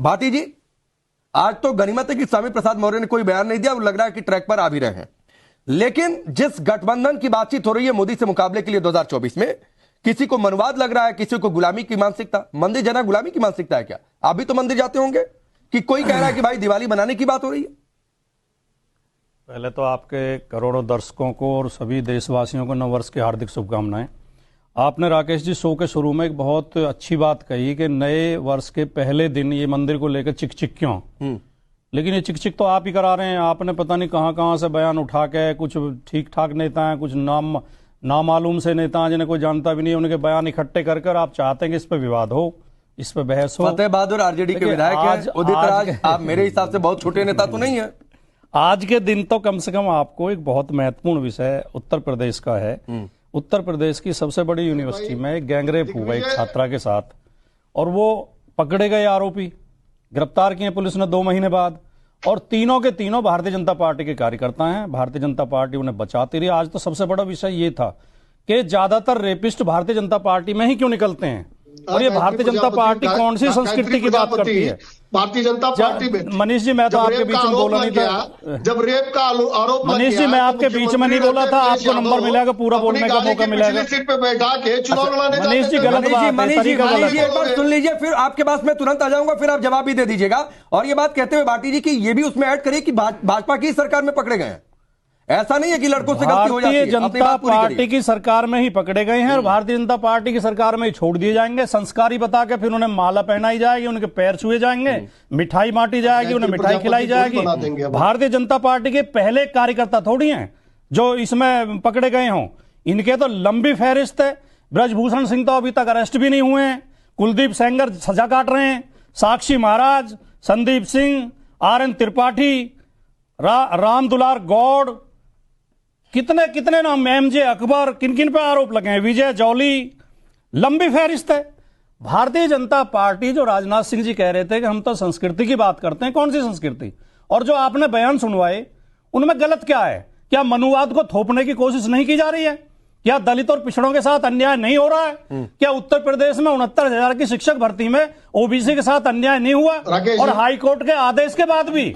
भाटी जी, आज तो गनीमत है कि स्वामी प्रसाद मौर्य ने कोई बयान नहीं दिया, लग रहा है कि ट्रैक पर आ भी रहे हैं। लेकिन जिस गठबंधन की बातचीत हो रही है मोदी से मुकाबले के लिए 2024 में, किसी को मनवाद लग रहा है, किसी को गुलामी की मानसिकता। मंदिर जाना गुलामी की मानसिकता है क्या? आप भी तो मंदिर जाते होंगे कि कोई कह रहा है कि भाई दिवाली मनाने की बात हो रही है। पहले तो आपके करोड़ों दर्शकों को और सभी देशवासियों को नववर्ष की हार्दिक शुभकामनाएं। आपने राकेश जी शो के शुरू में एक बहुत अच्छी बात कही कि नए वर्ष के पहले दिन ये मंदिर को लेकर चिक चिक क्यों, लेकिन ये चिक चिक तो आप ही करा रहे हैं। आपने पता नहीं कहां से बयान उठा के, कुछ ठीक ठाक नेता हैं, कुछ नामालूम से नेता हैं जिन्हें कोई जानता भी नहीं, उनके बयान इकट्ठे कर आप चाहते हैं कि इस पर विवाद हो, इस पर बहस हो। फतेह बहादुर आरजेडी के विधायक हैं, उदित राज आप मेरे हिसाब से बहुत छोटे नेता तो नहीं है। आज के दिन तो कम से कम आपको एक बहुत महत्वपूर्ण विषय उत्तर प्रदेश का है। उत्तर प्रदेश की सबसे बड़ी यूनिवर्सिटी में एक गैंगरेप हुआ एक छात्रा के साथ, और वो पकड़े गए आरोपी, गिरफ्तार किए पुलिस ने 2 महीने बाद, और तीनों के तीनों भारतीय जनता पार्टी के कार्यकर्ता हैं। भारतीय जनता पार्टी उन्हें बचाती रही। आज तो सबसे बड़ा विषय ये था कि ज्यादातर रेपिस्ट भारतीय जनता पार्टी में ही क्यों निकलते हैं, और ये भारतीय जनता पार्टी कौन सी संस्कृति की बात करती है? भारतीय जनता पार्टी में मनीष जी, मैं तो आपके बीच में बोला नहीं था। जब रेप का आरोप मनीष जी, मैं आपके बीच में नहीं बोला था। आपको नंबर मिलेगा, पूरा बोलने का मौका मिलेगा। सीट पे बैठा के चुनाव लड़ाने। मनीष जी गलत बात है, तरीका गलत है। एक बार सुन लीजिए, फिर आपके पास मैं तुरंत आ जाऊंगा, फिर आप जवाब भी दे दीजिएगा। और ये बात कहते हुए भाटी जी की ये भी उसमें ऐड करिए कि भाजपा की सरकार में पकड़े गए हैं। ऐसा नहीं है कि लड़कों से गलती हो जाती है। भारतीय जनता पार्टी की सरकार में ही पकड़े गए हैं और भारतीय जनता पार्टी की सरकार में ही छोड़ दिए जाएंगे। संस्कारी बता के फिर उन्हें माला पहनाई जाएगी, उनके पैर छुए जाएंगे, मिठाई बांटी जाएगी, उन्हें मिठाई खिलाई जाएगी। भारतीय जनता पार्टी के पहले कार्यकर्ता थोड़ी हैं जो इसमें पकड़े गए हों। इनके तो लंबी फहरिस्त है। ब्रजभूषण सिंह तो अभी तक अरेस्ट भी नहीं हुए हैं। कुलदीप सेंगर सजा काट रहे हैं। साक्षी महाराज, संदीप सिंह, RN त्रिपाठी, राम दुलार गौड़, कितने नाम, MJ अकबर, किन किन पे आरोप लगे हैं, विजय जौली, लंबी फहरिस्त है। भारतीय जनता पार्टी, जो राजनाथ सिंह जी कह रहे थे कि हम तो संस्कृति की बात करते हैं, कौन सी संस्कृति? और जो आपने बयान सुनवाए उनमें गलत क्या है? क्या मनुवाद को थोपने की कोशिश नहीं की जा रही है? क्या दलित और पिछड़ों के साथ अन्याय नहीं हो रहा है? क्या उत्तर प्रदेश में 69,000 की शिक्षक भर्ती में OBC के साथ अन्याय नहीं हुआ? और हाई कोर्ट के आदेश के बाद भी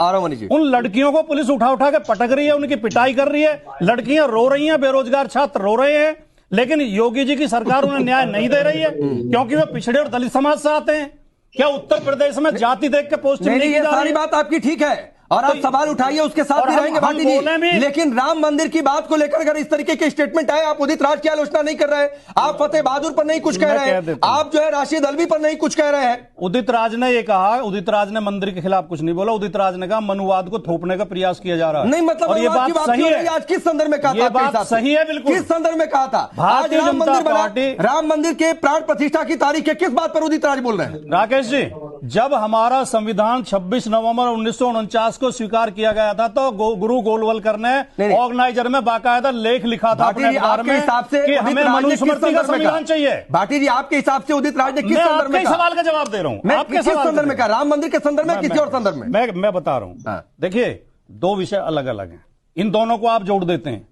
उन लड़कियों को पुलिस उठा के पटक रही है, उनकी पिटाई कर रही है, लड़कियां रो रही हैं, बेरोजगार छात्र रो रहे हैं, लेकिन योगी जी की सरकार उन्हें न्याय नहीं दे रही है क्योंकि वे पिछड़े और दलित समाज से आते हैं। क्या उत्तर प्रदेश में जाति देख के पोस्टिंग नहीं की जा रही? सारी बात आपकी ठीक है और आप सवाल उठाइए, उसके साथ भी रहेंगे भाटी जी। लेकिन राम मंदिर की बात को लेकर अगर इस तरीके के स्टेटमेंट आए, आप उदित राज की आलोचना नहीं कर रहे, आप फतेह बहादुर पर नहीं कुछ कह रहे हैं, आप जो है राशिद अल्वी पर नहीं कुछ कह रहे हैं। उदित राज ने ये कहा, उदित राज ने मंदिर के खिलाफ कुछ नहीं बोला। उदित राज ने कहा मनुवाद को थोपने का प्रयास किया जा रहा है। नहीं मतलब, और ये बात सही है। आज किस संदर्भ में कहा था? ये बात सही है, बिल्कुल। किस संदर्भ में कहा था? आज राम मंदिर बना, राम मंदिर के प्राण प्रतिष्ठा की तारीख है, किस बात पर उदित राज बोल रहे हैं? राकेश जी, जब हमारा संविधान 26 नवंबर 1949 को स्वीकार किया गया था तो गुरु गोलवलकर ने ऑर्गेनाइजर में बाकायदा लेख लिखा था अपने अखबार में कि हमें मनुस्मृति का संविधान चाहिए। भाटी जी, आपके हिसाब से उदित राज ने किस संदर्भ में? सवाल का जवाब दे रहा हूं। मैं किस संदर्भ में कहा? राम मंदिर के संदर्भ में, किसी और संदर्भ में? मैं बता रहा हूं। देखिए, 2 विषय अलग अलग हैं, इन दोनों को आप जोड़ देते हैं।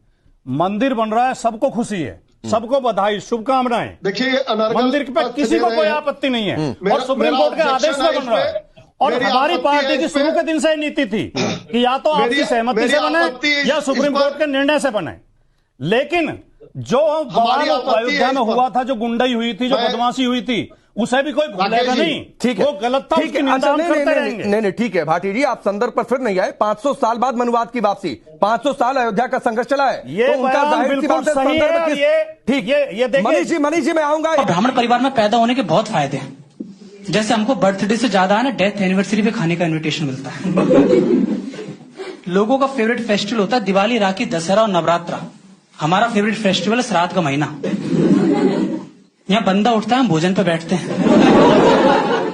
मंदिर बन रहा है, सबको खुशी है, सबको बधाई, शुभकामनाएं। देखिए, मंदिर पर किसी को कोई आपत्ति नहीं है और सुप्रीम कोर्ट के आदेश में बन रहा है। और हमारी पार्टी की शुरू के दिन से नीति थी कि या तो आपकी सहमति से बने या सुप्रीम कोर्ट के निर्णय से बने। लेकिन जो अयोध्या में हुआ था, जो गुंडाई हुई थी, जो बदमाशी हुई थी, उसे भी कोई भूलेगा नहीं। ठीक है, वो गलत था, उसकी निंदा हम करते रहेंगे। नहीं, ठीक है भाटी जी, आप संदर्भ पर फिर नहीं आए। 500 साल बाद मनुवाद की वापसी, 500 साल अयोध्या का संघर्ष चला है, ये तो उनका जाहिर सी बात है। ठीक, ये देखिए, मनीष जी मैं आऊंगा। ब्राह्मण परिवार में पैदा होने के बहुत फायदे हैं। जैसे हमको बर्थडे से ज्यादा है ना, डेथ एनिवर्सरी पे खाने का इनविटेशन मिलता है। लोगों का फेवरेट फेस्टिवल होता है दिवाली, राखी, दशहरा और नवरात्रा। हमारा फेवरेट फेस्टिवल है श्राद्ध का महीना। यहाँ बंदा उठता है, हम भोजन पे बैठते हैं।